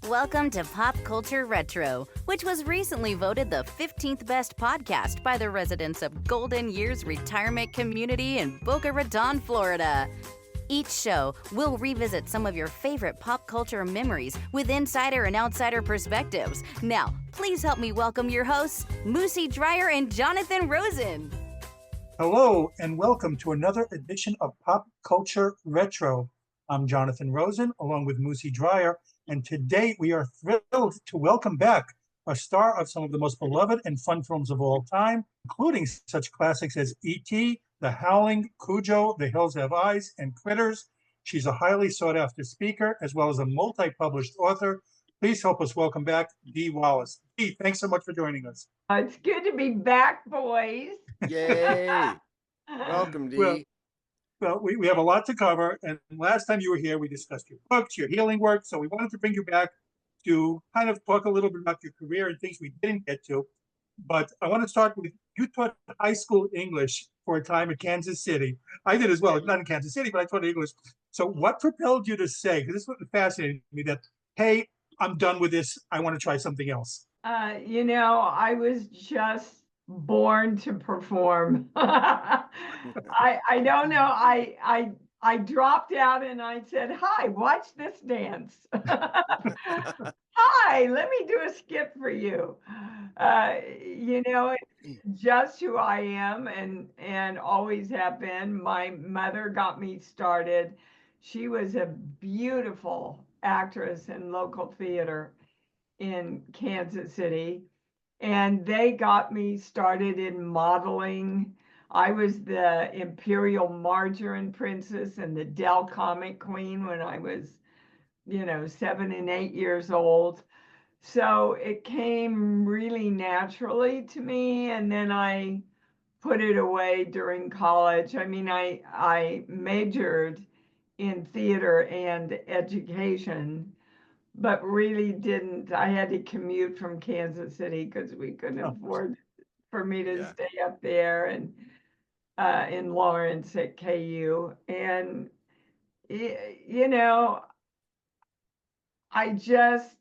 Welcome to Pop Culture Retro, which was recently voted the 15th best podcast by the residents of Golden Years Retirement Community in Boca Raton, Florida. Each show will revisit some of your favorite pop culture memories with insider and outsider perspectives. Now, please help me welcome your hosts, Moosie Drier and Jonathan Rosen. Hello, and welcome to another edition of Pop Culture Retro. I'm Jonathan Rosen, along with Moosie Drier, and today we are thrilled to welcome back a star of some of the most beloved and fun films of all time, including such classics as E.T., The Howling, Cujo, The Hills Have Eyes, and Critters. She's a highly sought-after speaker, as well as a multi-published author. Please help us welcome back Dee Wallace. Dee, thanks so much for joining us. It's good to be back, boys. Yay! Welcome, Dee. Well, we have a lot to cover, and last time you were here, we discussed your books, your healing work, so we wanted to bring you back to kind of talk a little bit about your career and things we didn't get to. But I want to start with, you taught high school English for a time in Kansas City. I did as well, not in Kansas City, but I taught English. So what propelled you to say, because this is what fascinated me, that, hey, I'm done with this, I want to try something else? I was just born to perform. I don't know. I dropped out and I said, "Hi, watch this dance." Hi, let me do a skit for you. It's just who I am and always have been. My mother got me started. She was a beautiful actress in local theater in Kansas City, and they got me started in modeling. I was the Imperial Margarine Princess and the Dell Comic Queen when I was, 7 and 8 years old. So it came really naturally to me, and then I put it away during college. I mean, I majored in theater and education, but really didn't. I had to commute from Kansas City because we couldn't afford for me to stay up there and in Lawrence at KU. And, I just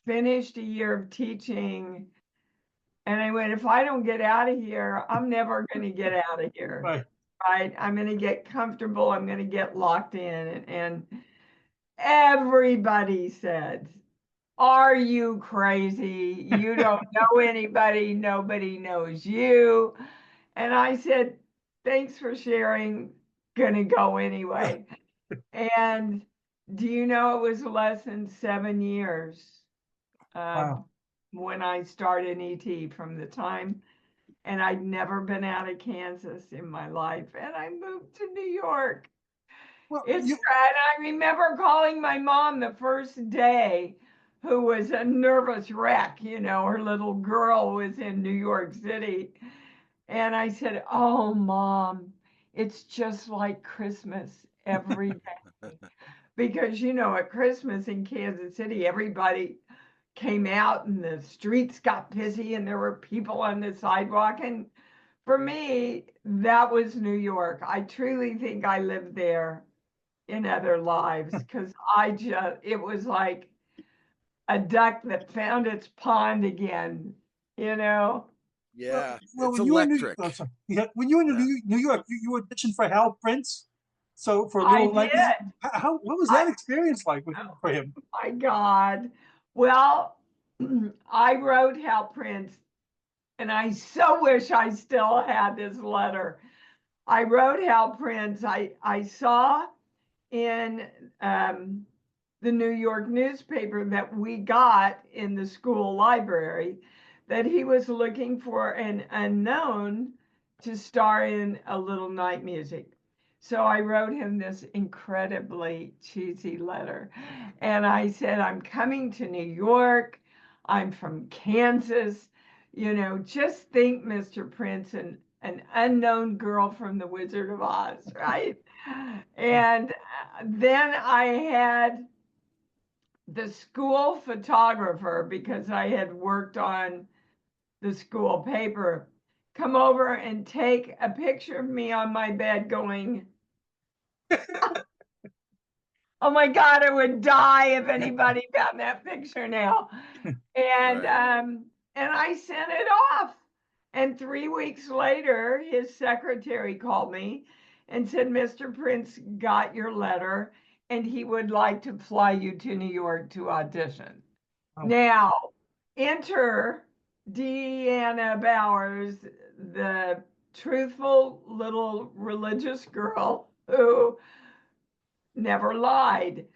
finished a year of teaching and I went, if I don't get out of here, I'm never going to get out of here. Right? I'm going to get comfortable. I'm going to get locked in. And everybody said, "Are you crazy? You don't know anybody. Nobody knows you." And I said, "Thanks for sharing. Gonna go anyway." And do you know, it was less than 7 years when I started ET from the time, and I'd never been out of Kansas in my life. And I moved to New York. And I remember calling my mom the first day, who was a nervous wreck. Her little girl was in New York City. And I said, "Oh, Mom, it's just like Christmas every day." Because, at Christmas in Kansas City, everybody came out and the streets got busy and there were people on the sidewalk. And for me, that was New York. I truly think I lived there in other lives, because it was like a duck that found its pond again, Yeah, well, it's when you electric. When you were in New York, you auditioned for Hal Prince. So for a little, I did. What was that experience like for him? My God. Well, I wrote Hal Prince, and I so wish I still had this letter. I wrote Hal Prince. I saw in the New York newspaper that we got in the school library that he was looking for an unknown to star in A Little Night Music. So I wrote him this incredibly cheesy letter. And I said, "I'm coming to New York. I'm from Kansas. Just think, Mr. Prince, an unknown girl from The Wizard of Oz," right? And then I had the school photographer, because I had worked on the school paper, come over and take a picture of me on my bed going, Oh my God, I would die if anybody found that picture now. And Right. and I sent it off. And 3 weeks later, his secretary called me and said, Mr. Prince got your letter and he would like to fly you to New York to audition. Oh. Now, enter Deanna Bowers, the truthful little religious girl who never lied.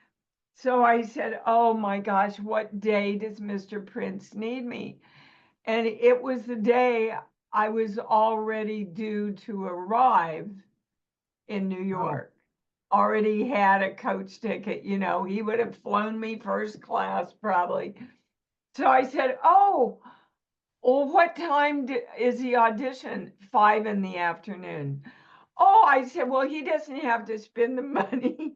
So I said, oh my gosh, what day does Mr. Prince need me? And it was the day I was already due to arrive in New York. Already had a coach ticket, he would have flown me first class probably. So I said, oh, well, what time is the audition? 5 in the afternoon. Oh, I said, well, he doesn't have to spend the money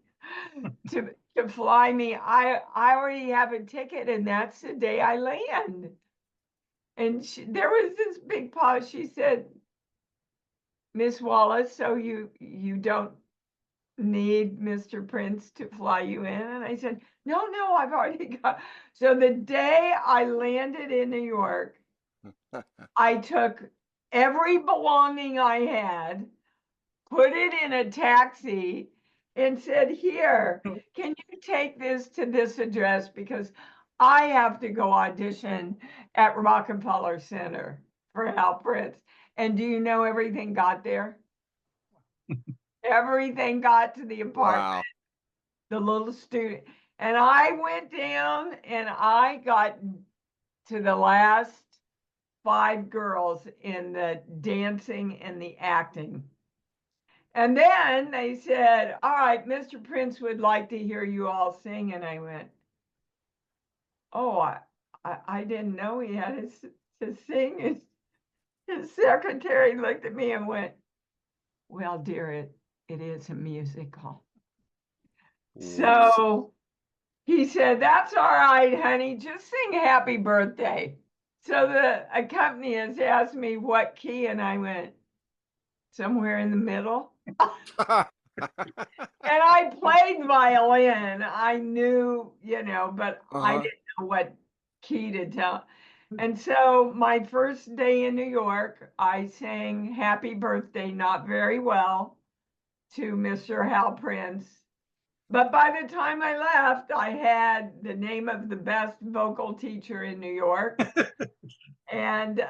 to fly me. I already have a ticket, and that's the day I land. And there was this big pause. She said, Miss Wallace, so you don't need Mr. Prince to fly you in? And I said, no, I've already got. So the day I landed in New York, I took every belonging I had, put it in a taxi, and said, here, can you take this to this address? Because I have to go audition at Rockefeller Center for Hal Prince. And do you know everything got there? Everything got to the apartment, Wow. the little student. And I went down and I got to the last 5 girls in the dancing and the acting. And then they said, all right, Mr. Prince would like to hear you all sing. And I went, oh, I didn't know he had to sing. His secretary looked at me and went, well, dear, it is a musical. So he said, that's all right, honey, just sing Happy Birthday. So the accompanist asked me what key, and I went, somewhere in the middle. And I played violin. I knew, but I didn't know what key to tell. And so my first day in New York, I sang Happy Birthday, not very well, to Mr. Hal Prince. But by the time I left, I had the name of the best vocal teacher in New York and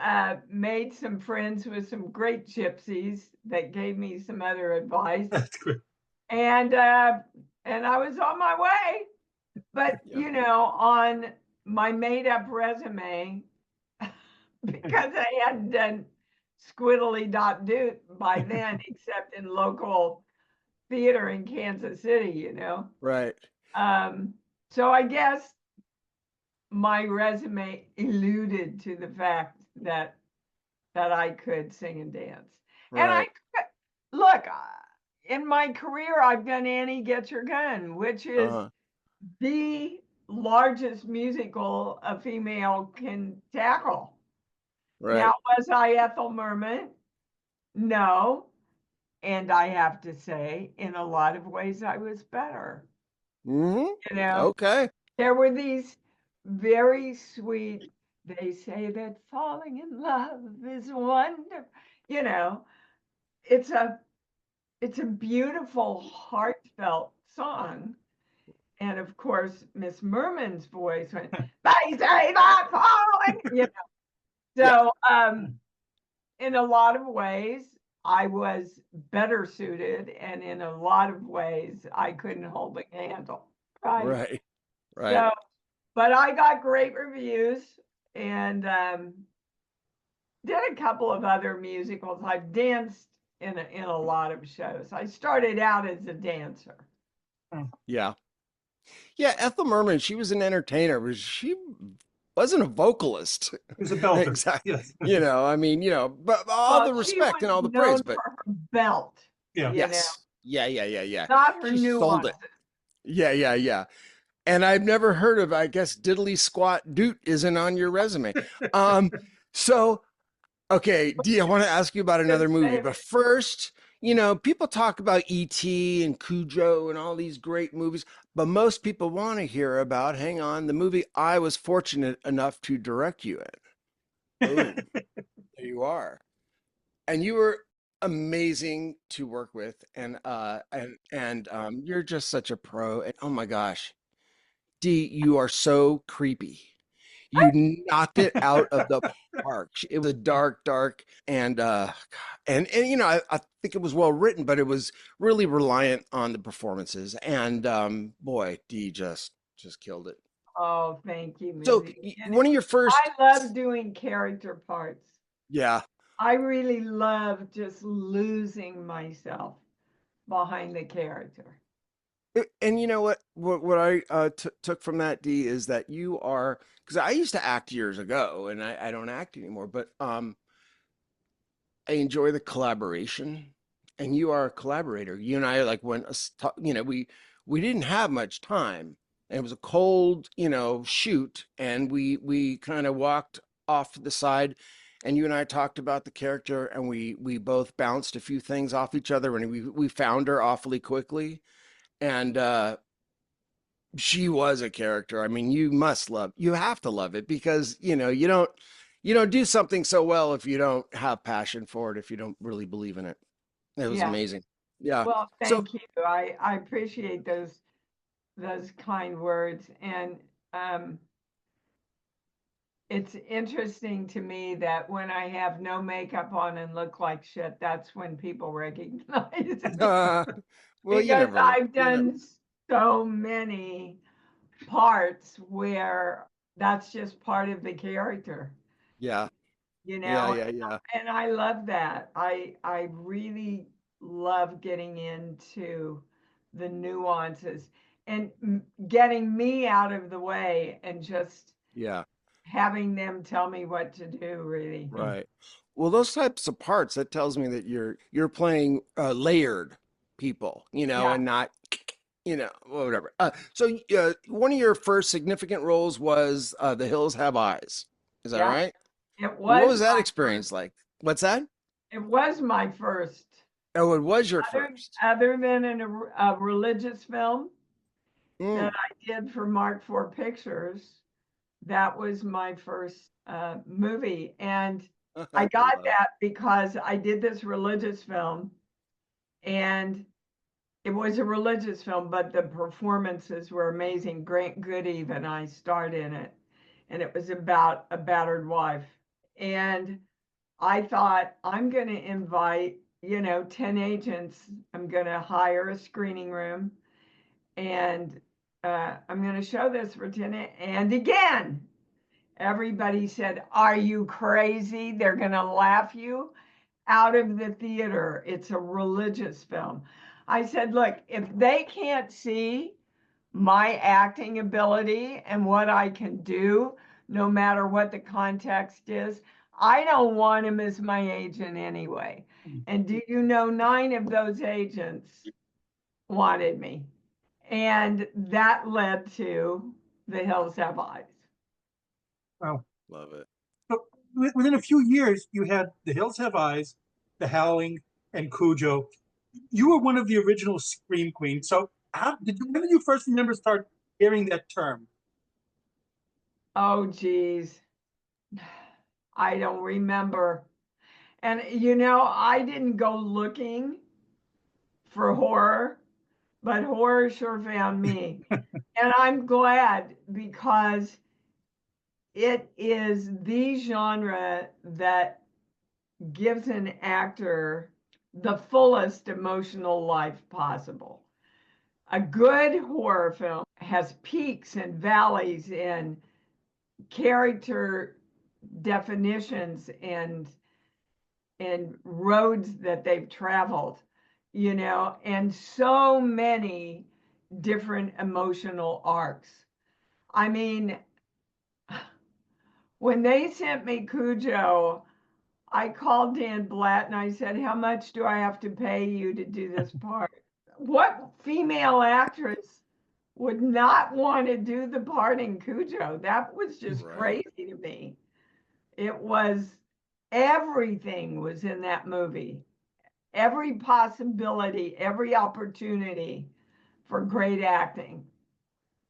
made some friends with some great gypsies that gave me some other advice. That's good. And I was on my way. But, on my made-up resume, because I hadn't done squiddly dot doot by then, except in local theater in Kansas City, Right. So I guess my resume alluded to the fact that I could sing and dance. Right. And I look, in my career, I've done Annie Get Your Gun, which is the largest musical a female can tackle. Right. Now, was I Ethel Merman? No. And I have to say, in a lot of ways, I was better. Mm-hmm. Okay. There were these very sweet, they say that falling in love is wonderful. It's a beautiful, heartfelt song. And of course, Miss Merman's voice went, they say that falling, So, in a lot of ways, I was better suited, and in a lot of ways, I couldn't hold a candle. Right. So, but I got great reviews and did a couple of other musicals. I've danced in a lot of shows. I started out as a dancer. Yeah. Yeah, Ethel Merman, she was an entertainer, but she wasn't a vocalist. It was a belter. Exactly. Yes. But all the respect and all the praise, but for her belt. Yeah. yes. Yeah. Not her She new sold one. it. Yeah. And I've never heard of, I guess, diddly squat doot isn't on your resume. So, okay, Dee, I want to ask you about another movie, but first, people talk about E.T. and Cujo and all these great movies. But most people want to hear about, hang on, the movie I was fortunate enough to direct you in. Boom, there you are. And you were amazing to work with, and you're just such a pro. And oh my gosh, Dee, you are so creepy. You knocked it out of the park. It was a dark, and you know, I think it was well written, but it was really reliant on the performances. And boy, Dee just killed it. Oh, thank you, So Moosie. And one of your I first, love doing character parts. yeah, I really love just losing myself behind the character. and you know what I took from that, Dee, is that you are, because I used to act years ago, and I don't act anymore, but I enjoy the collaboration, and you are a collaborator. You and I like when you know we didn't have much time. And it was a cold, you know, shoot, and we kind of walked off to the side, and you and I talked about the character, and we both bounced a few things off each other, and we found her awfully quickly, and she was a character. I mean, you have to love it because, you know, you don't do something so well if you don't have passion for it, if you don't really believe in it. It was Yeah. amazing. Yeah. Well, So, thank you. I appreciate those kind words. And um, it's interesting to me that when I have no makeup on and look like shit, that's when people recognize me. well, you Because never know. I've done so many parts where that's just part of the character, Yeah. you Yeah. know, Yeah. Yeah. and I love that. I really love getting into the nuances and getting me out of the way and just Yeah. having them tell me what to do, really. Right. Well, those types of parts, that tells me that you're playing layered people, you know, Yeah, and not, you know, well, whatever. So one of your first significant roles was The Hills Have Eyes. Is that yeah. right? It What was was that my experience like? What's that? it was my first. Oh, it was your Other first. other than in a religious film that Mm. I did for Mark IV Pictures, that was my first movie. And I I got love. that because I did this religious film and it was a religious film, but the performances were amazing. Grant Goodeve and I starred in it. And it was about a battered wife. And I thought, I'm going to invite, 10 agents. I'm going to hire a screening room and I'm going to show this for 10. And again, everybody said, are you crazy? They're going to laugh you out of the theater. It's a religious film. I said, look, if they can't see my acting ability and what I can do, no matter what the context is, I don't want him as my agent anyway. And do you know 9 of those agents wanted me? And that led to The Hills Have Eyes. Wow. Love it. So within a few years, you had The Hills Have Eyes, The Howling, and Cujo. You were one of the original Scream Queens. So when did you first remember start hearing that term? Oh, geez. I don't remember. And, I didn't go looking for horror, but horror sure found me. And I'm glad because it is the genre that gives an actor the fullest emotional life possible. A good horror film has peaks and valleys and character definitions and roads that they've traveled, and so many different emotional arcs. I mean, when they sent me Cujo, I called Dan Blatt and I said, how much do I have to pay you to do this part? What female actress would not want to do the part in Cujo? That was just Right. crazy to me. It was everything was in that movie. Every possibility, every opportunity for great acting.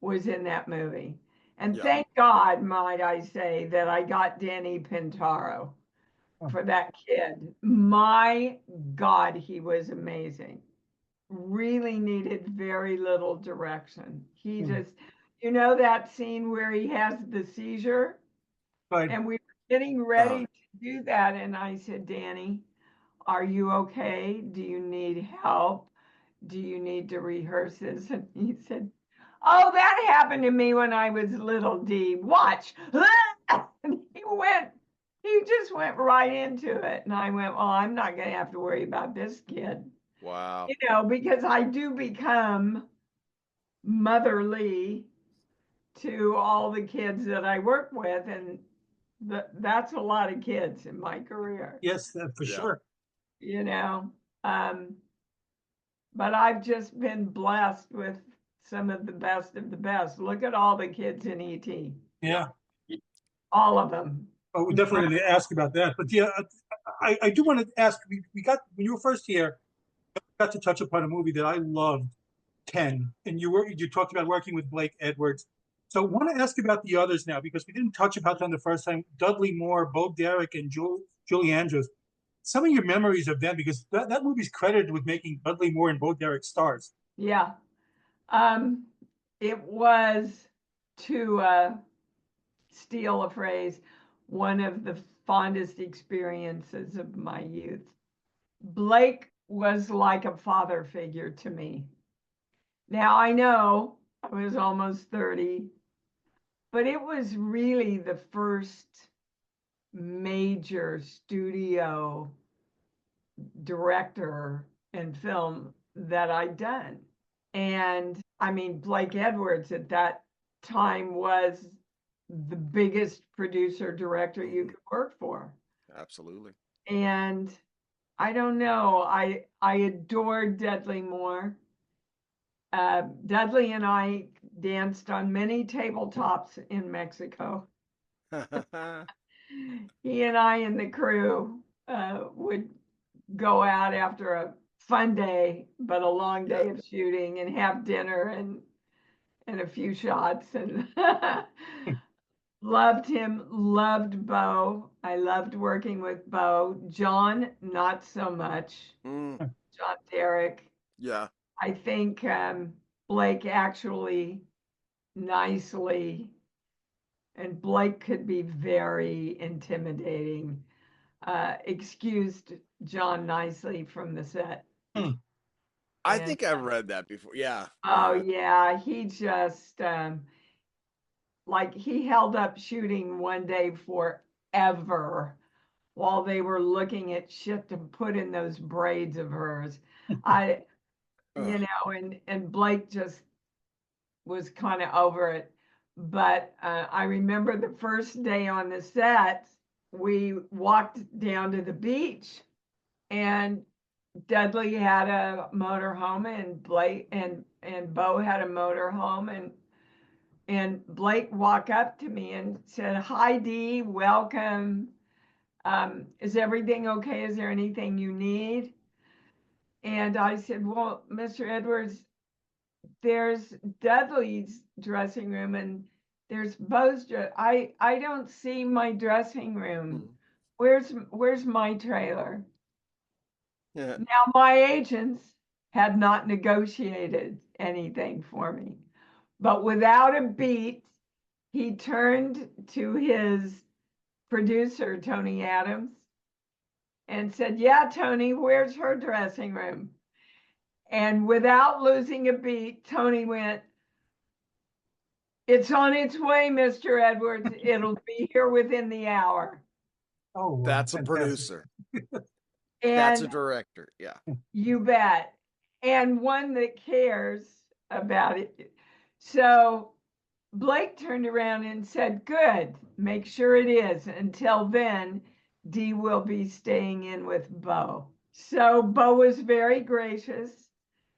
was in that movie. And Yeah. thank God, might I say, that I got Danny Pintaro for that kid. My God, he was amazing. Really needed very little direction. He just, that scene where he has the seizure, Right. and we were getting ready to do that. And I said, Danny, are you okay? Do you need help? Do you need to rehearse this? And he said, oh, that happened to me when I was little, Dee. Watch. And he just went right into it. And I went, well, I'm not going to have to worry about this kid. Wow. Because I do become motherly to all the kids that I work with. And that's a lot of kids in my career. Yes, for sure. But I've just been blessed with some of the best of the best. Look at all the kids in ET. Yeah. All of them. Oh, we're definitely going to ask about that. But yeah, I do want to ask, we got, when you were first here, got to touch upon a movie that I loved, 10. And you talked about working with Blake Edwards. So I want to ask about the others now, because we didn't touch about them the first time. Dudley Moore, Bo Derek, and Julie Andrews. Some of your memories of them, because that movie's credited with making Dudley Moore and Bo Derek stars. Yeah. It was, to steal a phrase, one of the fondest experiences of my youth. Blake was like a father figure to me. Now I know I was almost 30, but it was really the first major studio director in film that I'd done. And I mean, Blake Edwards at that time was the biggest producer director you could work for. Absolutely. And I don't know, I adored Dudley Moore. Dudley and I danced on many tabletops in Mexico. He and I and the crew would go out after a fun day, but a long day of shooting, and have dinner and a few shots, and loved him, loved Bo. I loved working with Bo. John, not so much. John Derek. Yeah. I think Blake actually nicely, and Blake could be very intimidating, excused John nicely from the set. I think I've read that before. Yeah. Oh, yeah. He just, like, he held up shooting one day forever while they were looking at shit to put in those braids of hers. And Blake just was kind of over it. But I remember the first day on the set, we walked down to the beach, and Dudley had a motorhome, and Blake and Bo had a motorhome, and Blake walked up to me and said, "Hi, Dee, welcome. Is everything okay? Is there anything you need?" And I said, "Well, Mr. Edwards, there's Dudley's dressing room and there's Bo's I don't see my dressing room. Where's my trailer?" Yeah. Now my agents had not negotiated anything for me, but without a beat, he turned to his producer, Tony Adams, and said, "Yeah, Tony, where's her dressing room?" And without losing a beat, Tony went, "It's on its way, Mr. Edwards. It'll be here within the hour." Oh, wow. That's a Fantastic. producer. And That's a director. Yeah. you bet. And one that cares about it. So Blake turned around and said, "Good, make sure it is. Until then, Dee will be staying in with Bo." So Bo was very gracious.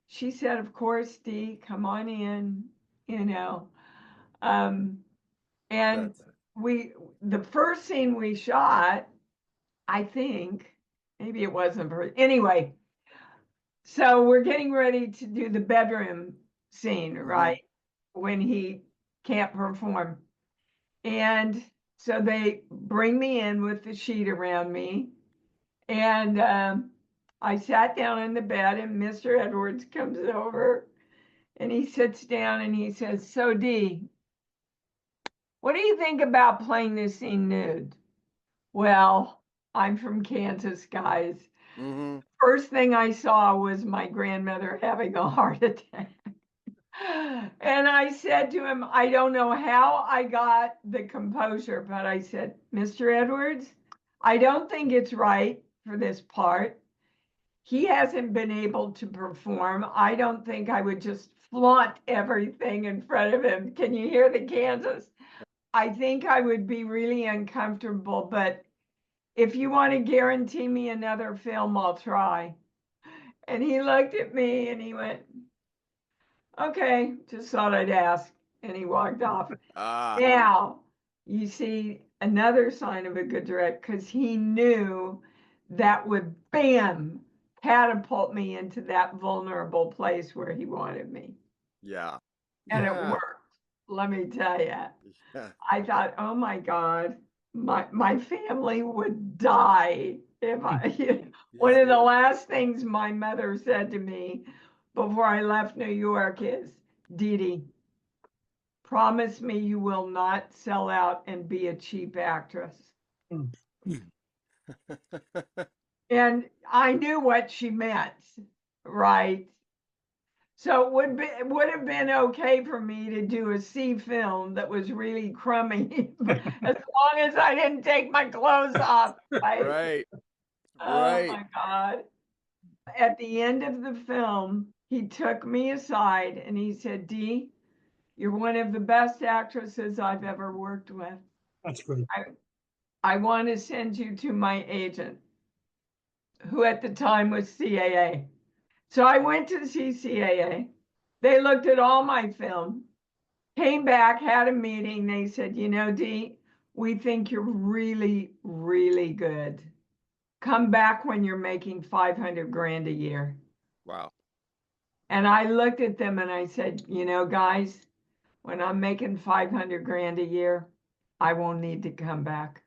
She said, "Of course, Dee, come on in, you know." And the first scene we shot, I think, maybe it wasn't, anyway. So we're getting ready to do the bedroom scene, right? when he can't perform. And so they bring me in with the sheet around me. And I sat down in the bed, and Mr. Edwards comes over and he sits down and he says, "So, Dee, what do you think about playing this scene nude?" Well, I'm from Kansas, guys. Mm-hmm. First thing I saw was my grandmother having a heart attack. And I said to him, I don't know how I got the composure, but I said, "Mr. Edwards, I don't think it's right for this part. He hasn't been able to perform. I don't think I would just flaunt everything in front of him. Can you hear the Kansas? I think I would be really uncomfortable, but if you want to guarantee me another film, I'll try." And he looked at me and he went, "Okay, just thought I'd ask." And he walked off. Ah, Now, you see another sign of a good director, because he knew that would, bam, catapult me into that vulnerable place where he wanted me. yeah. And it Yeah. worked. Let me tell you. Yeah. I thought, oh my God, my family would die if I. One of the last things my mother said to me before I left New York is, "Dee Dee, promise me you will not sell out and be a cheap actress." And I knew what she meant, right? So it would have been okay for me to do a C film that was really crummy, as long as I didn't take my clothes off, right? Right. Oh Right. my God. At the end of the film, he took me aside and he said, "Dee, you're one of the best actresses I've ever worked with. That's great. I want to send you to my agent," who at the time was CAA. So I went to see CAA. They looked at all my film, came back, had a meeting. They said, "You know, Dee, we think you're really, really good. Come back when you're making 500 grand a year." Wow. And I looked at them and I said, "You know, guys, when I'm making 500 grand a year, I won't need to come back."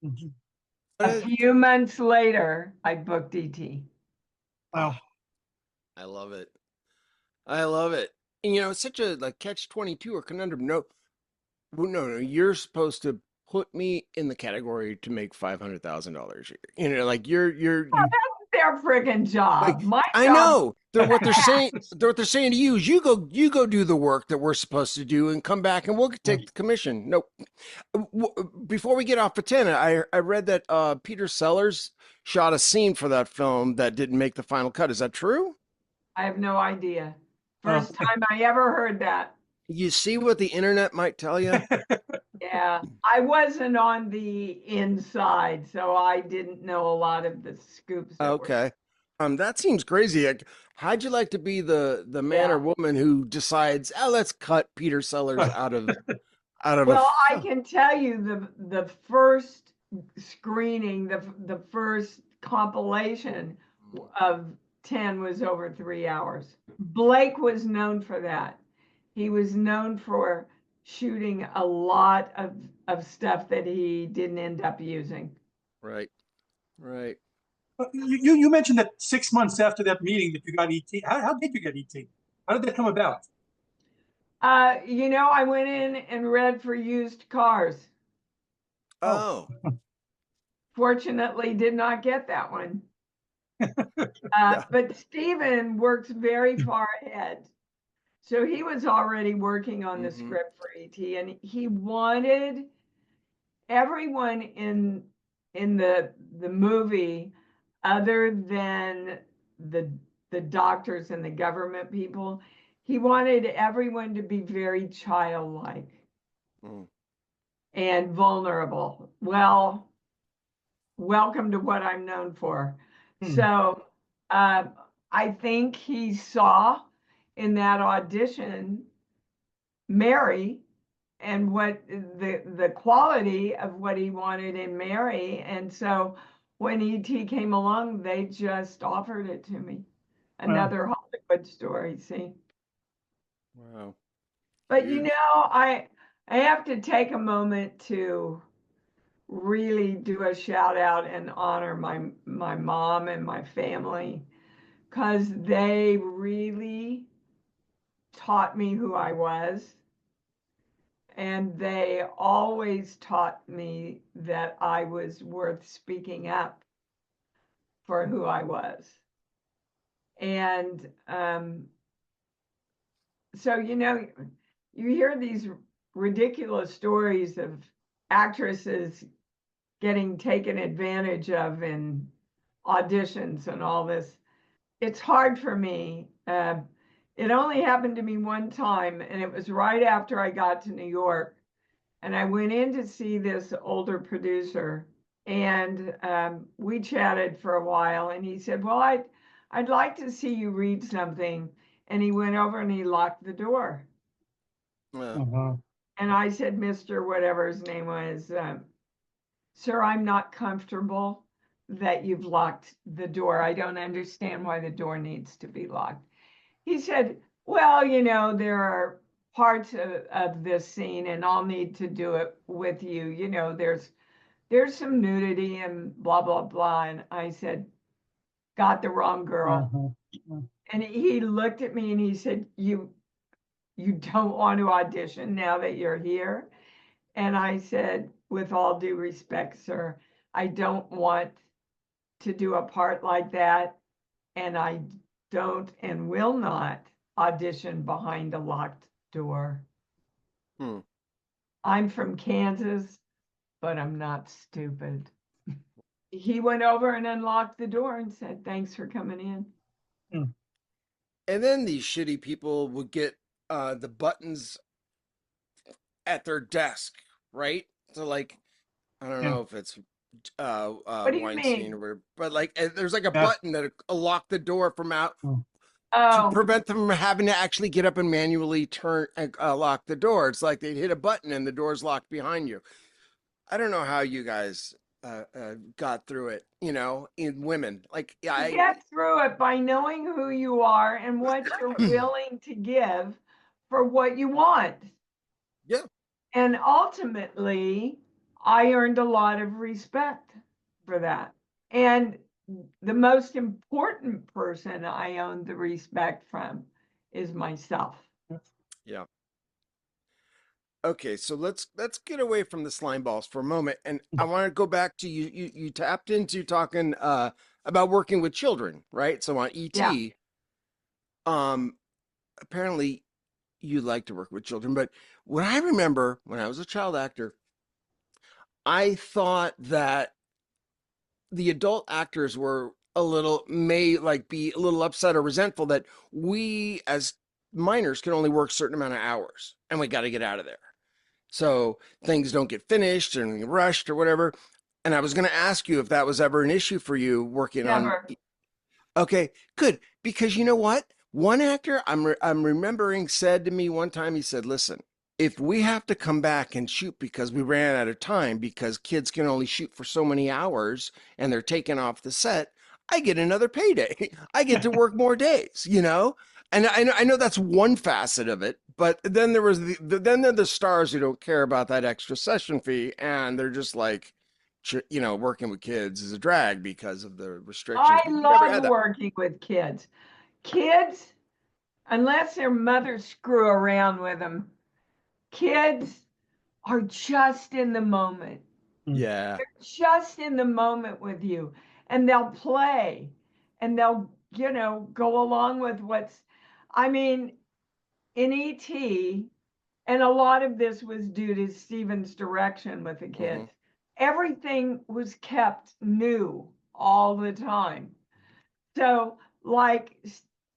Mhm. A few months later, I booked ET. Wow. I love it. I love it. And it's such a like catch-22 or conundrum. No, no, you're supposed to put me in the category to make $500,000 a year. Like you Their friggin' like job. My I job. know. What they're saying to you is you go do the work that we're supposed to do and come back and we'll take the commission. No. Before we get off patina, I read that Peter Sellers shot a scene for that film that didn't make the final cut. Is that true? I have no idea. Oh. First time I ever heard that. You see what the internet might tell you? Yeah, I wasn't on the inside, so I didn't know a lot of the scoops that were. Okay. That seems crazy. Like, how'd you like to be the man Yeah. or woman who decides, oh, let's cut Peter Sellers out of Well, I can tell you the first screening, the first compilation of 10 was over 3 hours. Blake was known for that. He was known for shooting a lot of stuff that he didn't end up using. Right. Right. You mentioned that 6 months after that meeting that you got ET. How did you get ET? How did that come about? I went in and read for used cars. Oh. Fortunately, did not get that one. Yeah. But Stephen works very far ahead. So he was already working on the script for ET, and he wanted everyone in the movie, other than the doctors and the government people, he wanted everyone to be very childlike and vulnerable. Well, welcome to what I'm known for. So I think he saw in that audition Mary and what the quality of what he wanted in Mary. And so when ET came along, they just offered it to me. Another Hollywood story, see? Wow. But Huge. I have to take a moment to really do a shout out and honor my mom and my family, because they really taught me who I was. And they always taught me that I was worth speaking up for who I was. And so, you hear these ridiculous stories of actresses getting taken advantage of in auditions and all this. It's hard for me. It only happened to me one time, and it was right after I got to New York. And I went in to see this older producer, and we chatted for a while. And he said, "Well, I'd like to see you read something." And he went over and he locked the door. Uh-huh. And I said, "Mr. whatever his name was, sir, I'm not comfortable that you've locked the door. I don't understand why the door needs to be locked." He said, "Well, there are parts of this scene, and I'll need to do it with you. There's some nudity and blah, blah, blah." And I said, "Got the wrong girl." Uh-huh. And he looked at me and he said, you don't want to audition now that you're here?" And I said, "With all due respect, sir, I don't want to do a part like that. And I don't and will not audition behind a locked door. Hmm. I'm from Kansas, but I'm not stupid." He went over and unlocked the door and said, "Thanks for coming in." And then these shitty people would get the buttons at their desk, right? So like, I don't Yeah. know if it's What do you Weinstein or mean? whatever, but like there's like a Yeah. button that lock the door from out Mm. to Oh, prevent them from having to actually get up and manually turn and lock the door. It's like they'd hit a button and the door's locked behind you. I don't know how you guys got through it, in women. Like, yeah, you get through it by knowing who you are and what you're willing to give for what you want. yeah, And ultimately, I earned a lot of respect for that. And the most important person I own the respect from is myself. yeah. Okay, so let's get away from the slime balls for a moment, and I want to go back to you. You tapped into talking about working with children, right? So on Yeah. ET, apparently you like to work with children, but what I remember when I was a child actor, I thought that the adult actors were may like be a little upset or resentful that we as minors can only work a certain amount of hours and we got to get out of there. So things don't get finished and rushed or whatever. And I was going to ask you if that was ever an issue for you working on. Never. Okay, good. Because you know what? One actor I'm remembering said to me one time, he said, "Listen, if we have to come back and shoot because we ran out of time because kids can only shoot for so many hours and they're taken off the set, I get another payday. I get to work more days, you know?" And I know that's one facet of it, but then there was then there are the stars who don't care about that extra session fee and they're just like, working with kids is a drag because of the restrictions. I But you never love had that. working with kids. Kids, unless their mothers screw around with them, kids are just in the moment. Yeah. They're just in the moment with you, and they'll play and they'll, go along with I mean, in ET, and a lot of this was due to Steven's direction with the Hmm. kids, everything was kept new all the time. So, like,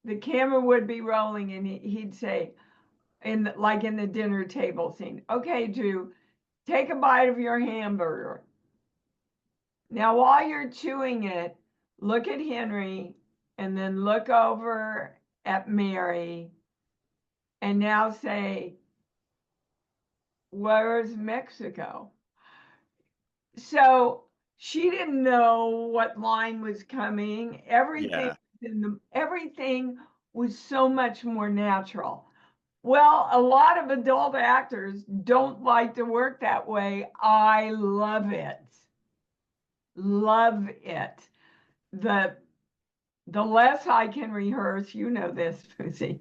the camera would be rolling, and he'd say, like in the dinner table scene, "Okay, Drew, take a bite of your hamburger. Now, while you're chewing it, look at Henry and then look over at Mary and now say, 'Where's Mexico?'" So she didn't know what line was coming. Yeah. Everything was so much more natural. Well, a lot of adult actors don't like to work that way. I love it. Love it. The less I can rehearse, you know this, Moosie,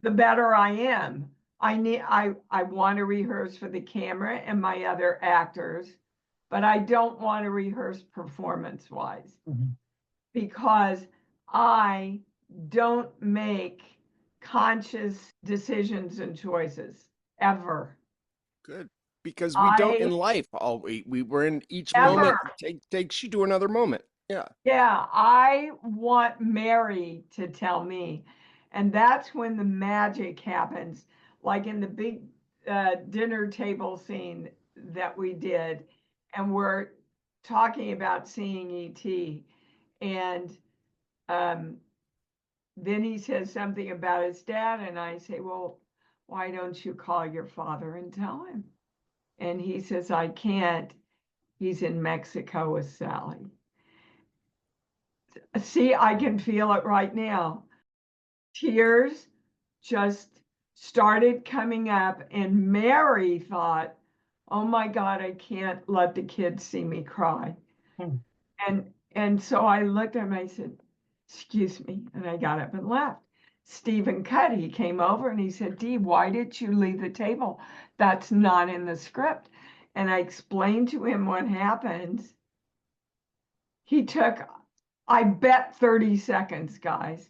the better I am. I want to rehearse for the camera and my other actors, but I don't want to rehearse performance-wise because I don't make conscious decisions and choices ever. Good. Because we don't in life. We were in each moment takes you to another moment. Yeah. Yeah, I want Mary to tell me. And that's when the magic happens. Like in the big dinner table scene that we did, and we're talking about seeing E.T. And then he says something about his dad, and I say, well, why don't you call your father and tell him? And he says, I can't. He's in Mexico with Sally. See, I can feel it right now. Tears just started coming up, and Mary thought, oh my God, I can't let the kids see me cry. And so I looked at him, I said, excuse me, and I got up and left. Stephen Cuddy came over and he said, Dee, why did you leave the table? That's not in the script. And I explained to him what happened. He took, I bet 30 seconds, guys,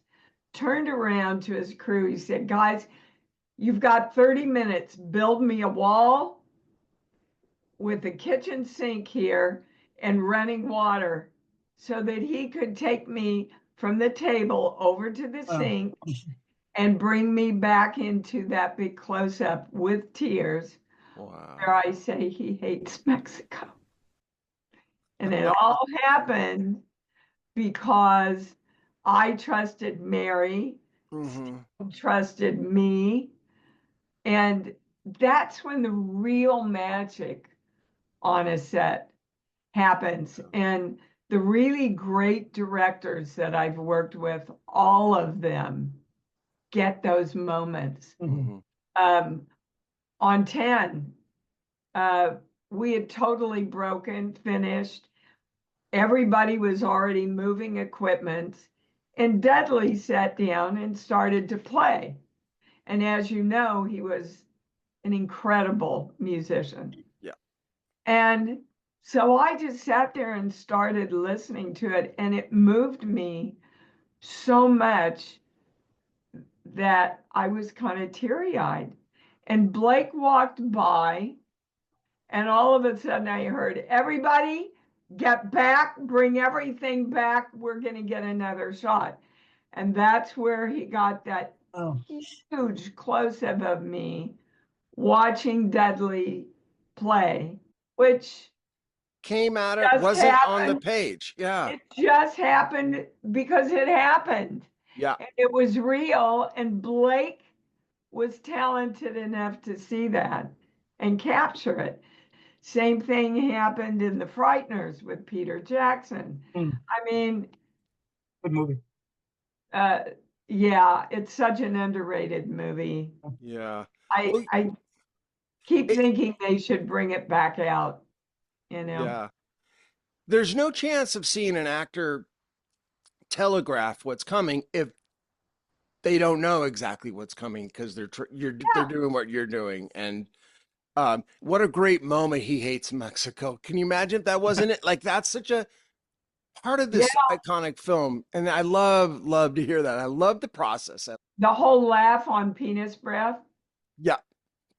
turned around to his crew. He said, guys, you've got 30 minutes. Build me a wall with a kitchen sink here and running water so that he could take me from the table over to the sink and bring me back into that big close-up with tears. Wow. Where I say he hates Mexico. And it all happened because I trusted Mary, trusted me. And that's when the real magic on a set happens. And the really great directors that I've worked with, all of them get those moments. On 10, we had totally finished. Everybody was already moving equipment, and Dudley sat down and started to play. And as you know, he was an incredible musician. Yeah. And so I just sat there and started listening to it, and it moved me so much that I was kind of teary-eyed. And Blake walked by, and all of a sudden I heard, everybody get back, bring everything back. We're going to get another shot. And that's where he got that huge close-up of me watching Dudley play, which came at it, wasn't on the page. Yeah. It just happened because it happened. Yeah. And it was real. And Blake was talented enough to see that and capture it. Same thing happened in The Frighteners with Peter Jackson. I mean, good movie. Yeah, it's such an underrated movie. Yeah. I keep thinking they should bring it back out, you know? Yeah. There's no chance of seeing an actor telegraph what's coming if they don't know exactly what's coming because they're doing what you're doing. And what a great moment. He hates Mexico. Can you imagine if that wasn't it? Like, that's such a part of this iconic film. And I love to hear that. I love the process. The whole laugh on penis breath. Yeah.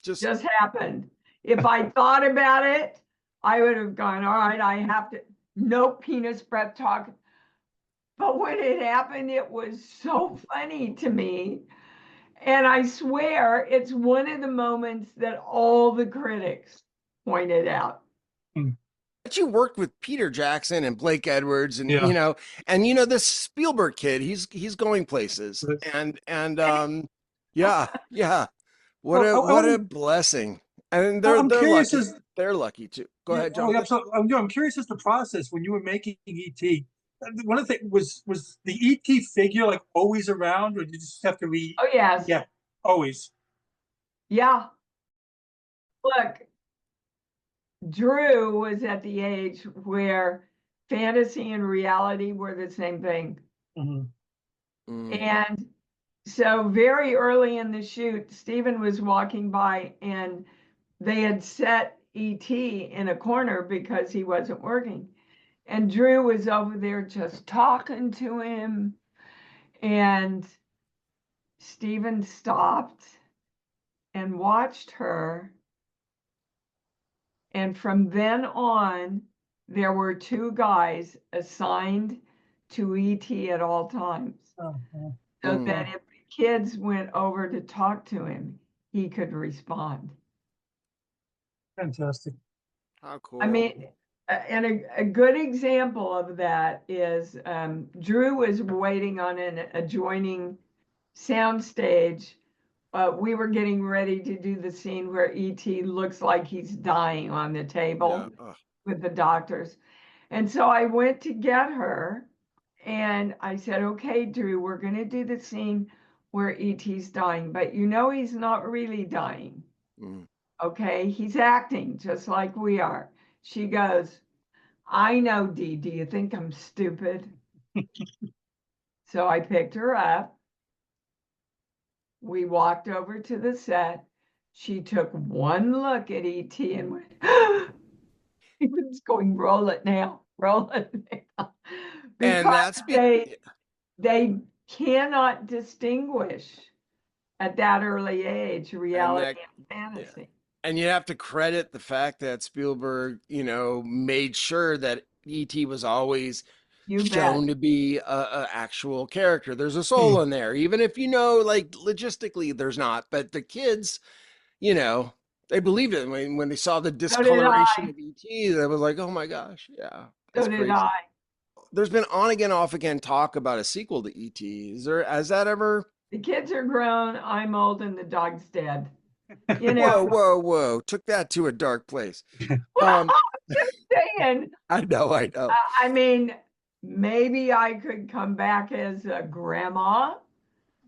Just happened. If I thought about it, I would have gone, all right, I have to, no penis breath talk. But when it happened, it was so funny to me. And I swear it's one of the moments that all the critics pointed out. But you worked with Peter Jackson and Blake Edwards and this Spielberg kid, he's going places. And yeah. What a blessing. And they're lucky. They're lucky too. Go ahead, Jonathan. I'm curious as to the process when you were making E.T. One of the things was the E.T. figure like always around, or did you just have to Oh yes. Yeah, always. Yeah. Look, Drew was at the age where fantasy and reality were the same thing. Mhm. And so very early in the shoot, Stephen was walking by and they had set E.T. in a corner because he wasn't working. And Drew was over there just talking to him. And Stephen stopped and watched her. And from then on, there were two guys assigned to ET at all times, Oh, yeah. so that if the kids went over to talk to him, he could respond. Fantastic. How cool. I mean, and a good example of that is Drew was waiting on an adjoining soundstage. We were getting ready to do the scene where E.T. looks like he's dying on the table with the doctors. And so I went to get her and I said, okay, Drew, we're going to do the scene where E.T.'s dying, but you know he's not really dying. Okay, he's acting just like we are. She goes, I know, Dee, do you think I'm stupid? So I picked her up. We walked over to the set. She took one look at E.T. and went, he was going, roll it now, roll it now. And Because they cannot distinguish at that early age reality and fantasy. And you have to credit the fact that Spielberg, made sure that E.T. was always shown to be a actual character. There's a soul in there, even if like logistically there's not. But the kids, they believed it when they saw the discoloration of E.T. That was like, oh my gosh, yeah. So did I. There's been on again, off again talk about a sequel to E.T. Has that ever? The kids are grown. I'm old, and the dog's dead. Whoa! Took that to a dark place. Well, just saying. I know. I mean, maybe I could come back as a grandma.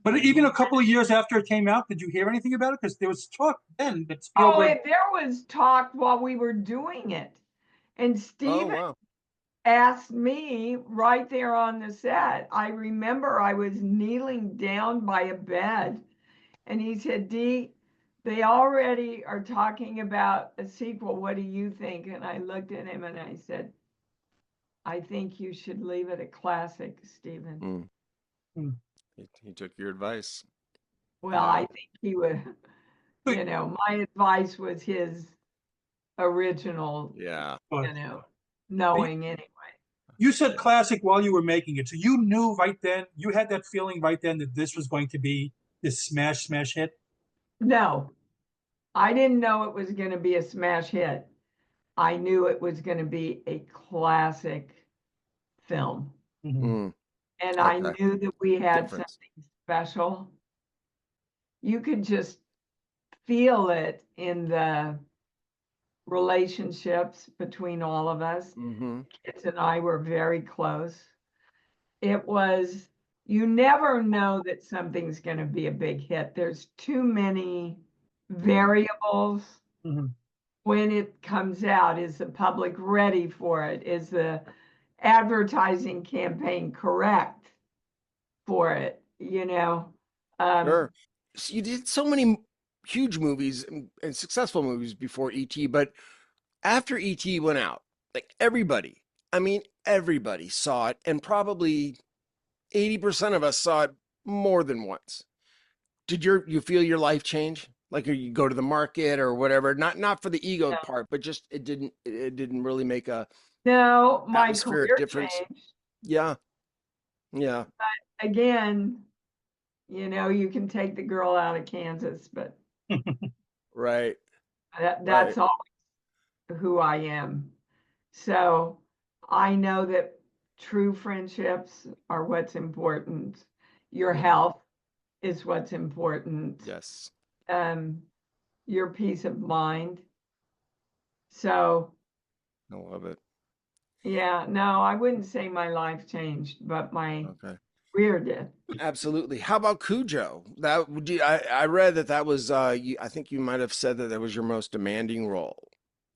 But even a couple of years after it came out, did you hear anything about it? Because there was talk then that Spielberg. There was talk while we were doing it, and Stephen asked me right there on the set. I remember I was kneeling down by a bed, and he said, Dee, they already are talking about a sequel. What do you think? And I looked at him and I said, I think you should leave it a classic, Stephen. He took your advice. Well, I think he would, my advice was his original, knowing anyway. You said classic while you were making it. So you knew right then, you had that feeling right then that this was going to be this smash hit? No, I didn't know it was going to be a smash hit. I knew it was going to be a classic film. And I knew that we had something special. You could just feel it in the relationships between all of us. Kids and I were very close. It was, you never know that something's going to be a big hit. There's too many variables. When it comes out, is the public ready for it? Is the advertising campaign correct for it? Sure. So you did so many huge movies and successful movies before E.T., but after E.T. went out, like everybody saw it, and probably 80% of us saw it more than once. Did you feel your life change? Like you go to the market or whatever, not for the ego part, but just it didn't really make a my atmospheric career difference. changed. Yeah. But again, you can take the girl out of Kansas, but right. That's always who I am. So I know that true friendships are what's important. Your health is what's important. Yes. Your peace of mind. So I love it. yeah, no, I wouldn't say my life changed, but my Weir did. Absolutely. How about Cujo? That would you, I read that was I think you might have said that was your most demanding role.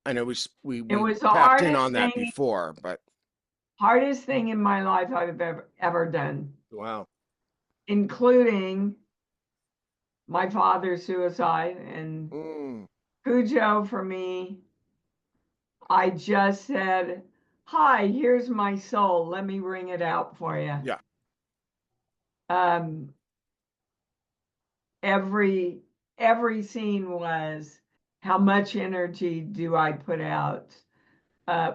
I know It we was the tapped in on that before, but hardest thing in my life I've ever done, wow. including my father's suicide and Mm, Cujo. For me, I just said, "Hi, here's my soul. Let me wring it out for you." yeah. Um, every every scene was, how much energy do I put out?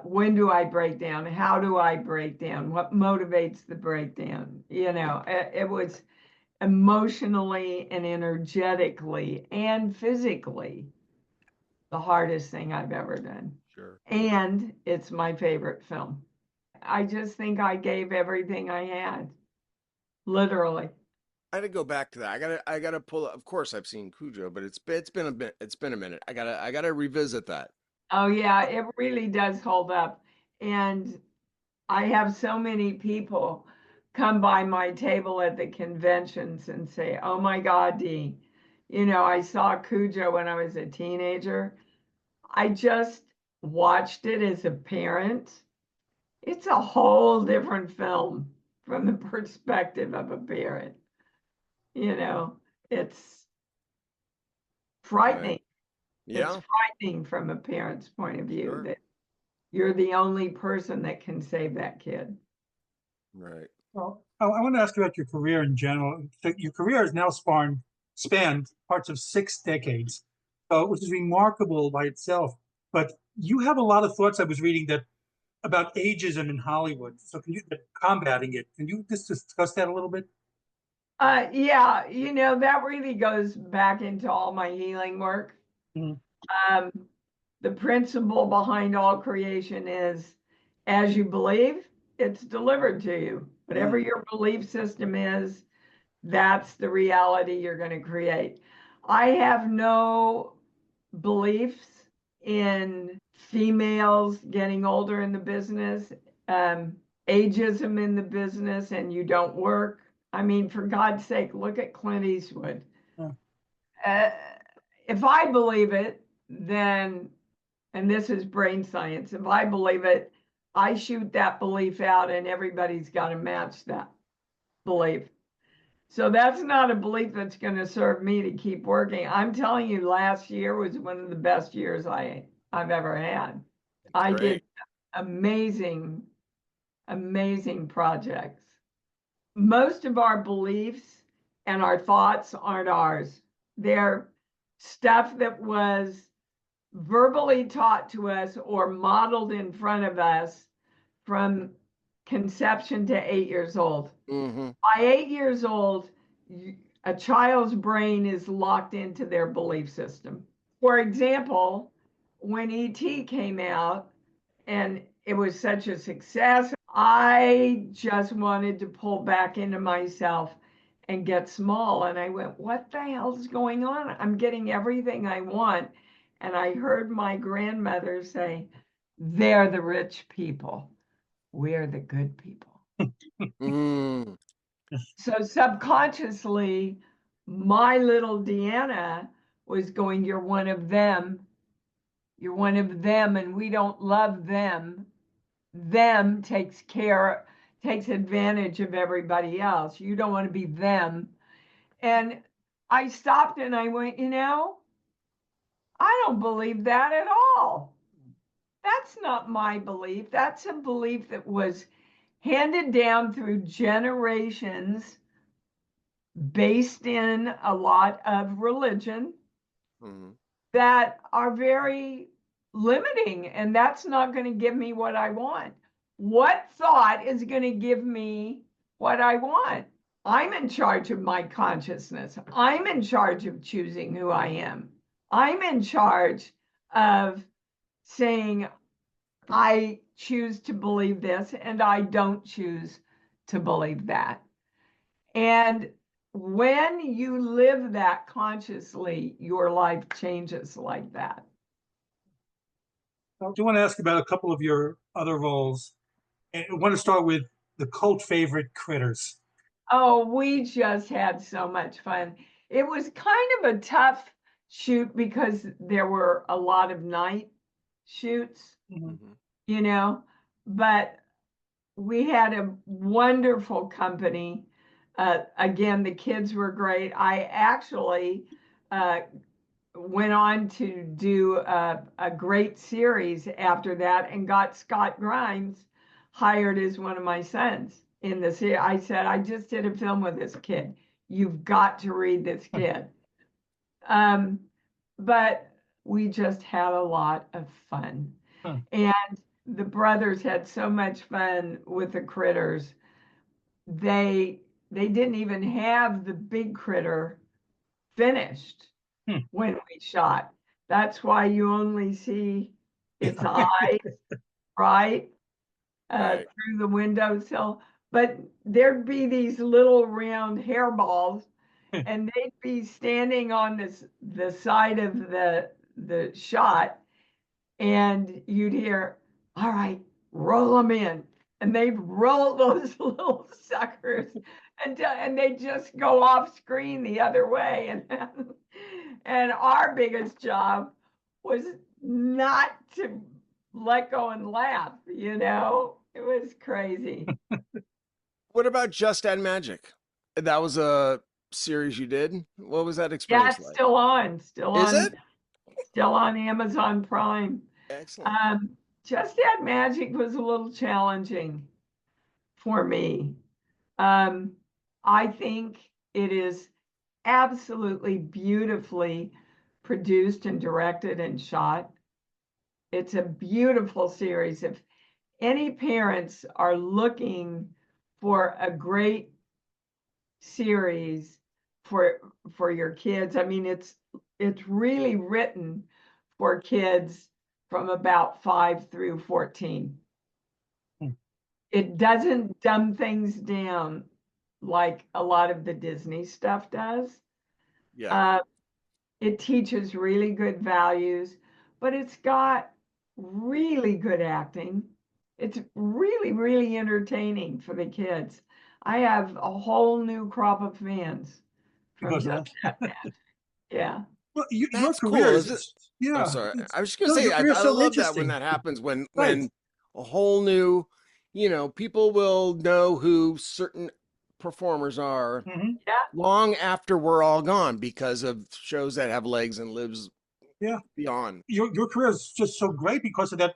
When do I break down? How do I break down? What motivates the breakdown? It was emotionally and energetically and physically the hardest thing I've ever done. Sure. And it's my favorite film. I just think I gave everything I had, literally. I gotta go back to that. I gotta pull. Of course, I've seen Cujo, but it's been a bit. It's been a minute. I gotta revisit that. Oh, yeah, it really does hold up. And I have so many people come by my table at the conventions and say, "Oh my God, Dee, I saw Cujo when I was a teenager. I just watched it as a parent. It's a whole different film from the perspective of a parent. It's Right. frightening. It's Yeah. frightening from a parent's point of view Sure. that you're the only person that can save that kid." Right. Well, I want to ask you about your career in general. So your career has now spanned parts of 6 decades, which is remarkable by itself. But you have a lot of thoughts I was reading that about ageism in Hollywood. So can you combating it? Can you just discuss that a little bit? Yeah, that really goes back into all my healing work. Mhm. Um, the principle behind all creation is, as you believe, it's delivered to you. Whatever Mm. your belief system is, that's the reality you're going to create. I have no beliefs in females getting older in the business, um, ageism in the business, and you don't work. I mean, for God's sake, look at Clint Eastwood. Yeah. Uh, if I believe it, then, and this is brain science, if I believe it, I shoot that belief out and everybody's got to match that belief. So that's not a belief that's going to serve me to keep working. I'm telling you, last year was one of the best years I've ever had. That's I did great. amazing, amazing projects. Most of our beliefs and our thoughts aren't ours. They're stuff that was verbally taught to us or modeled in front of us from conception to 8 years old. Mm-hmm. By 8 years old, a child's brain is locked into their belief system. For example, when E.T. came out and it was such a success, I just wanted to pull back into myself and get small. And I went, what the hell's going on? I'm getting everything I want. And I heard my grandmother say, they're the rich people. We're the good people. Mm. So subconsciously, my little Deanna was going, you're one of them. You're one of them, and we don't love them. Them takes advantage of everybody else. You don't want to be them. And I stopped and I went, I don't believe that at all. That's not my belief. That's a belief that was handed down through generations based in a lot of religion Mm-hmm. that are very limiting, and that's not going to give me what I want. What thought is going to give me what I want? I'm in charge of my consciousness. I'm in charge of choosing who I am. I'm in charge of saying, I choose to believe this and I don't choose to believe that. And when you live that consciously, your life changes like that. I do want to ask about a couple of your other roles. I want to start with the cult favorite Critters. Oh, we just had so much fun. It was kind of a tough shoot because there were a lot of night shoots, Mhm. you know, but we had a wonderful company. Again, the kids were great. I actually uh, went on to do a great series after that and got Scott Grimes hired as one of my sons in the series. I said, I just did a film with this kid. You've got to read this kid. Um, but we just had a lot of fun. Huh. And the brothers had so much fun with the critters. They didn't even have the big critter finished Hmm. when we shot. That's why you only see its eyes, right? Right. Through the windowsill. But there'd be these little round hairballs, and they'd be standing on the side of the shot, and you'd hear, all right, roll them in. And they'd roll those little suckers and they'd just go off screen the other way. And our biggest job was not to let go and laugh, you know? It was crazy. What about Just Add Magic? That was a series you did. What was that Yeah, experience it's like? Is it? still on Amazon Prime. Excellent. Um, Just Add Magic was a little challenging for me. Um, I think it is absolutely beautifully produced and directed and shot. It's a beautiful series. If any parents are looking for a great series for your kids, I mean it's really written for kids from about 5 through 14. Hmm. It doesn't dumb things down like a lot of the Disney stuff does. Yeah. Uh, it teaches really good values, but it's got really good acting. It's really, really entertaining for the kids. I have a whole new crop of fans from Because of Just that. That Magic. Yeah. Well, your That's career cool. is, Is it? I'm yeah, sorry. it's, I was just gonna no, say your career is I so love that when interesting. that happens Right. when a whole new, people will know who certain performers are Hmm. Yeah. long after we're all gone because of shows that have legs and lives Yeah. beyond. Your career is just so great because of that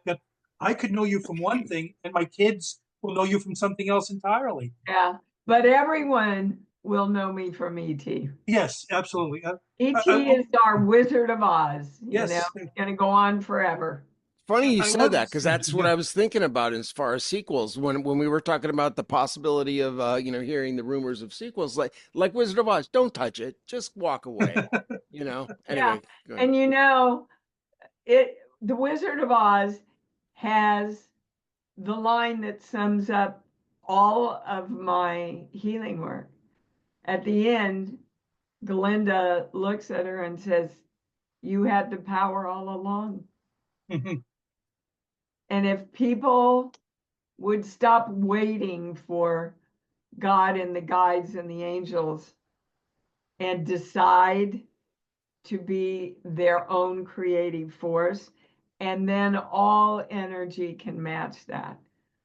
I could know you from one thing and my kids will know you from something else entirely. Yeah. But everyone will know me from ET. Yes, absolutely. ET is our Wizard of Oz, you know, Yes, it's going to go on forever. Funny you I said love that because that's what yeah. I was thinking about as far as sequels. When we were talking about the possibility of hearing the rumors of sequels, like Wizard of Oz, don't touch it, just walk away. Yeah. Anyway, go ahead. And you know, the Wizard of Oz has the line that sums up all of my healing work. At the end, Glinda looks at her and says, "You had the power all along." And if people would stop waiting for God and the guides and the angels and decide to be their own creative force, and then all energy can match that.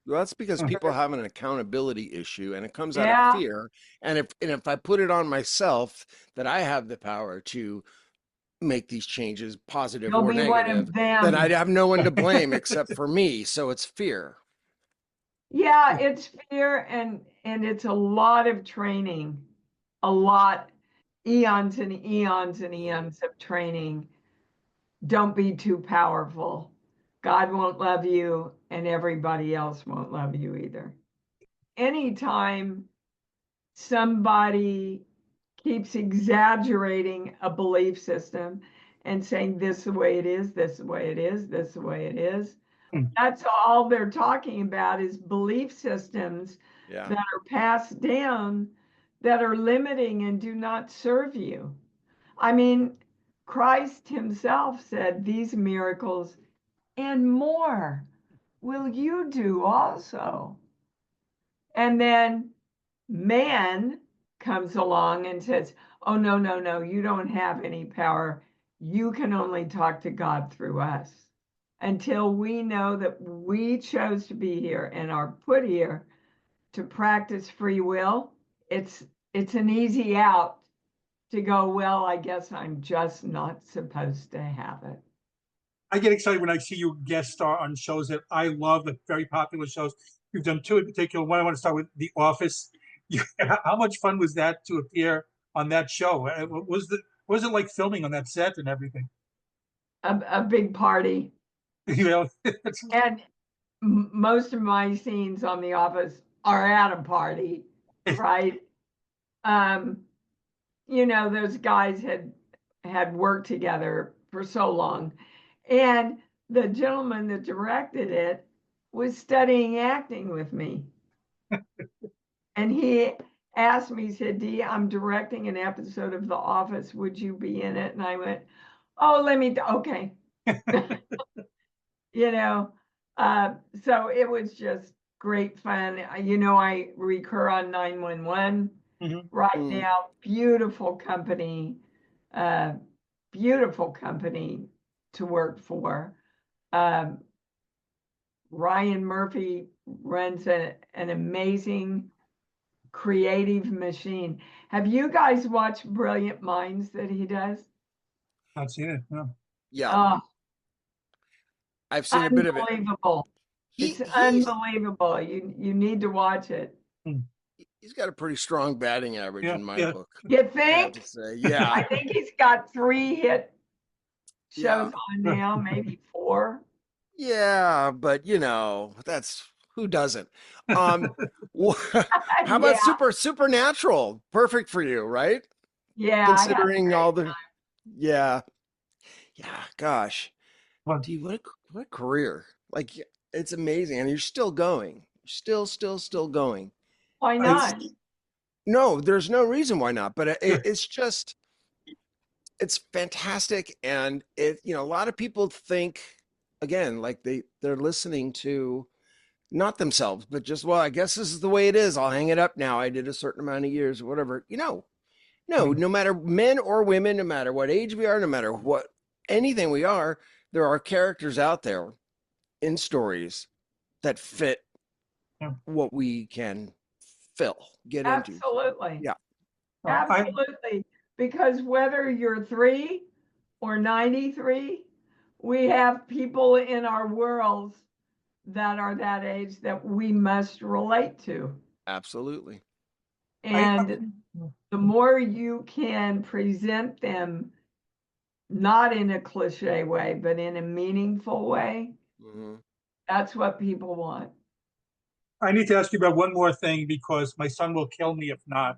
Well, that's because people have an accountability issue and it comes out of Yeah, fear. And if I put it on myself that I have the power to make these changes, positive you'll or be one negative, of then I'd them. have no one to blame except for me. So it's fear. Yeah, it's fear and it's a lot of training, a lot, eons and eons and eons of training. Don't be too powerful. God won't love you, and everybody else won't love you either. Anytime somebody keeps exaggerating a belief system and saying this is the way it is, this is the way it is, this is the way it is, that's all they're talking about is belief systems Yeah. that are passed down that are limiting and do not serve you. I mean, Christ himself said, "These miracles and more will you do also." And then man comes along and says, oh, no, no, no, you don't have any power. You can only talk to God through us. Until we know that we chose to be here and are put here to practice free will, it's an easy out to go, well, I guess I'm just not supposed to have it. I get excited when I see you guest star on shows that I love, the very popular shows. You've done two in particular. One, I want to start with The Office. How much fun was that to appear on that show? Was it like filming on that set and everything? A big party. You know, And most of my scenes on The Office are at a party, right? Those guys had worked together for so long. And the gentleman that directed it was studying acting with me. And he asked me, he said, Dee, I'm directing an episode of The Office. Would you be in it? And I went, oh, okay. So it was just great fun. I recur on 911 right now. Beautiful company to work for. Ryan Murphy runs an amazing creative machine. Have you guys watched Brilliant Minds that he does? I've seen it. No. Yeah. I've seen a bit of it. Unbelievable. It's He's unbelievable. You need to watch it. he's got a pretty strong batting average in my book. You I have think? to say, yeah. I think he's got 3 hit shows on Yeah. now, maybe 4. Yeah, but that's who doesn't. How about Supernatural? Perfect for you, right? Yeah. Considering all the yeah. Gosh, Well, Dee, what a career! Like it's amazing, and you're still going. Still going. Why not? No, there's no reason why not. But it's just it's fantastic, and a lot of people think again like they're listening to not themselves, but just, well, I guess this is the way it is. I'll hang it up now. I did a certain amount of years or whatever. No, no matter men or women, no matter what age we are, no matter what anything we are, there are characters out there in stories that fit what we can get into. Absolutely. Yeah. Absolutely. Because whether you're 3 or 93, we have people in our worlds that are that age that we must relate to. Absolutely. And the more you can present them, not in a cliche way, but in a meaningful way, that's what people want. I need to ask you about one more thing because my son will kill me if not.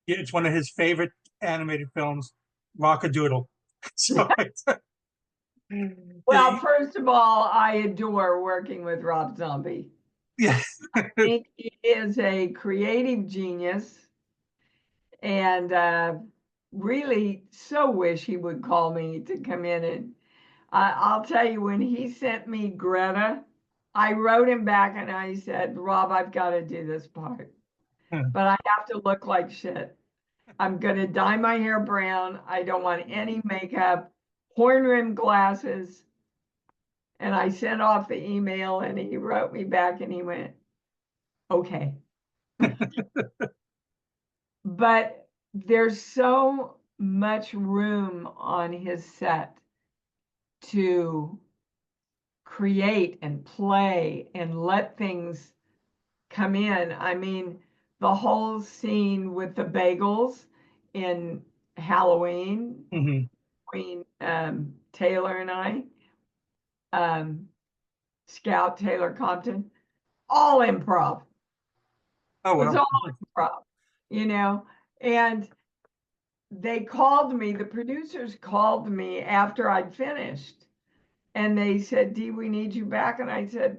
It's one of his favorite animated films, Rockadoodle. So, well, first of all, I adore working with Rob Zombie. Yeah. I think he is a creative genius, and really so wish he would call me to come in. And I'll tell you, when he sent me Greta, I wrote him back and I said, Rob, I've got to do this part, but I have to look like shit. I'm going to dye my hair brown. I don't want any makeup, horn-rimmed glasses. And I sent off the email and he wrote me back and he went, okay. But there's so much room on his set to create and play and let things come in. I mean, the whole scene with the bagels in Halloween, between Taylor and I, Scout Taylor Compton, all improv. Oh, It was all improv, and they called me, the producers called me after I'd finished, and they said, Dee, we need you back. And I said,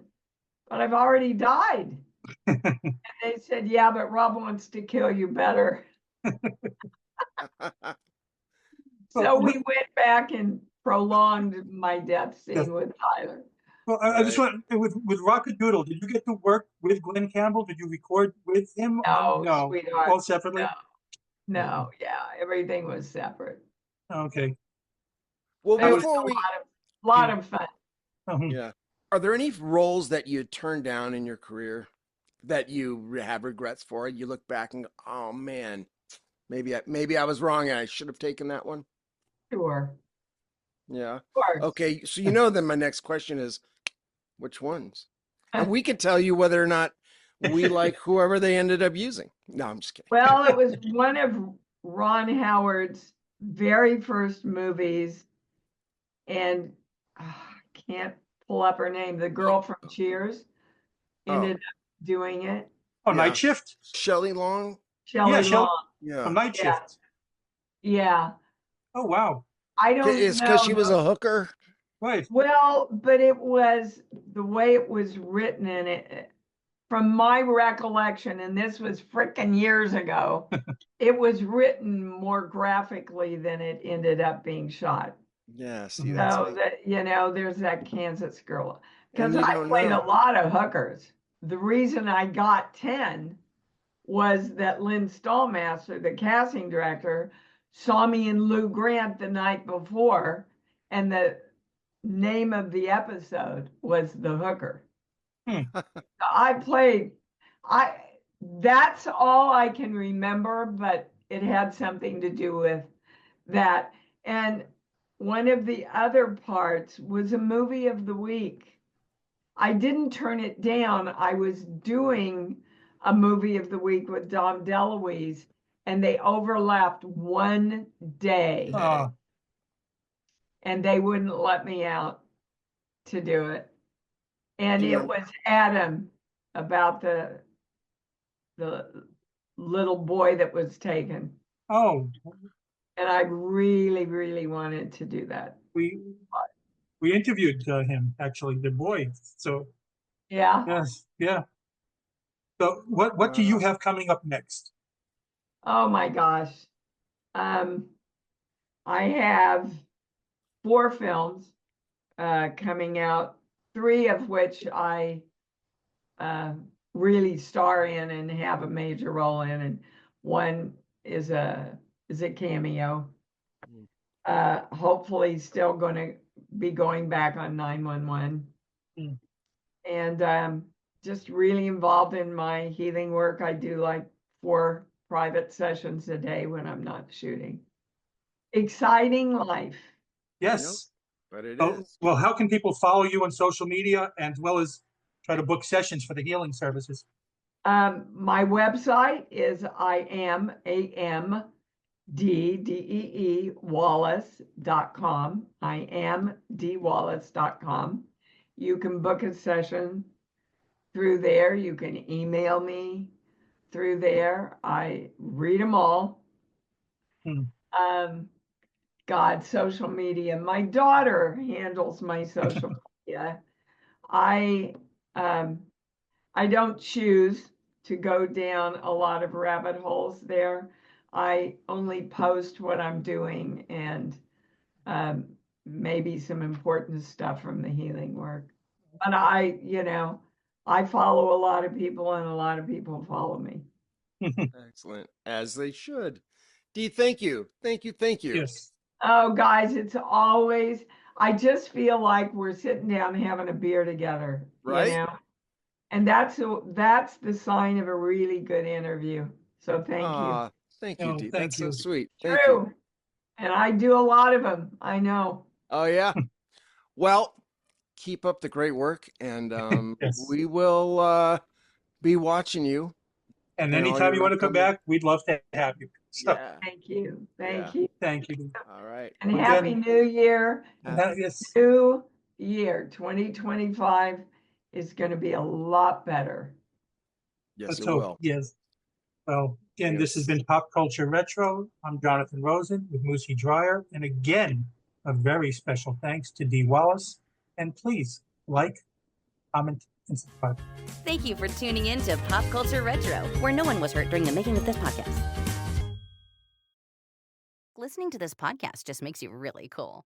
but I've already died. And they said, yeah, but Rob wants to kill you better. So we went back and prolonged my death scene with Tyler. Well, I just Right. want with Rockadoodle. Did you get to work with Glenn Campbell? Did you record with him on? No, No, sweetheart. all separately. No, yeah, everything was separate. Okay. Well, It was before a we, lot Yeah. of fun. yeah, are there any roles that you turned down in your career that you have regrets for? You look back and go, oh man, maybe I was wrong and I should have taken that one. Sure, Yeah. of course. Okay. So then my next question is, which ones? And we could tell you whether or not we like whoever they ended up using. No, I'm just kidding. Well, it was one of Ron Howard's very first movies, and I can't pull up her name. The girl from Cheers ended up doing it. Oh, Yeah. Night Shift. Shelley Long. Shelley Long. Yeah. Oh, Night Yeah. Shift. Yeah. Oh, wow. I don't It's know. because she was a hooker. Right. Well, but it was the way it was written in it. From my recollection, and this was frickin' years ago, it was written more graphically than it ended up being shot. Yeah. See, Mhm. that's So me. that, there's that Kansas girl. Because And you I don't played know. a lot of hookers. The reason I got 10 was that Lynn Stallmaster, the casting director, saw me in Lou Grant the night before, and the name of the episode was The Hooker. That's all I can remember, but it had something to do with that. And one of the other parts was a movie of the week. I didn't turn it down. I was doing a movie of the week with Dom DeLuise, and they overlapped one day, and they wouldn't let me out to do it. And Do you it was Adam, about the little boy that was taken. Oh, And I really, really wanted to do that. we interviewed him, actually, the boy. So Yeah. yes, yeah. So what do you have coming up next? Oh my gosh. I have 4 films coming out, 3 of which I really star in and have a major role in, and one is a cameo. Hopefully still going to be going back on 911. Mm. And just really involved in my healing work. I do like 4 private sessions a day when I'm not shooting. Exciting life. Yes. But it Oh, is. well, how can people follow you on social media as well as try to book sessions for the healing services? My website is Wallace.com. Wallace.com. You can book a session through there. You can email me through there. I read them all. God, social media. My daughter handles my social media. I don't choose to go down a lot of rabbit holes there. I only post what I'm doing and maybe some important stuff from the healing work. But I follow a lot of people, and a lot of people follow me. Excellent. As they should. Dee, thank you. Thank you. Yes. Oh, guys, it's always, I just feel like we're sitting down having a beer together, Right? And that's the sign of a really good interview. So thank you. Thank you, Oh, Dee. thank That's so you. sweet. Thank you. True. And I do a lot of them. I know. Oh, yeah. Well, keep up the great work, and Yes. we will be watching you. And And all anytime your you want to come upcoming- back, we'd love to have you. So, Yeah. Thank you. Thank Yeah. you. thank you. All right. And Well, Happy then- New Year. Yes. New year 2025 is going to be a lot better. Yes, Let's it hope. will. Yes. Well, again, this has Yes. been Pop Culture Retro. I'm Jonathan Rosen with Moosie Drier. And again, a very special thanks to Dee Wallace. And please like, comment, and subscribe. Thank you for tuning in to Pop Culture Retro, where no one was hurt during the making of this podcast. Listening to this podcast just makes you really cool.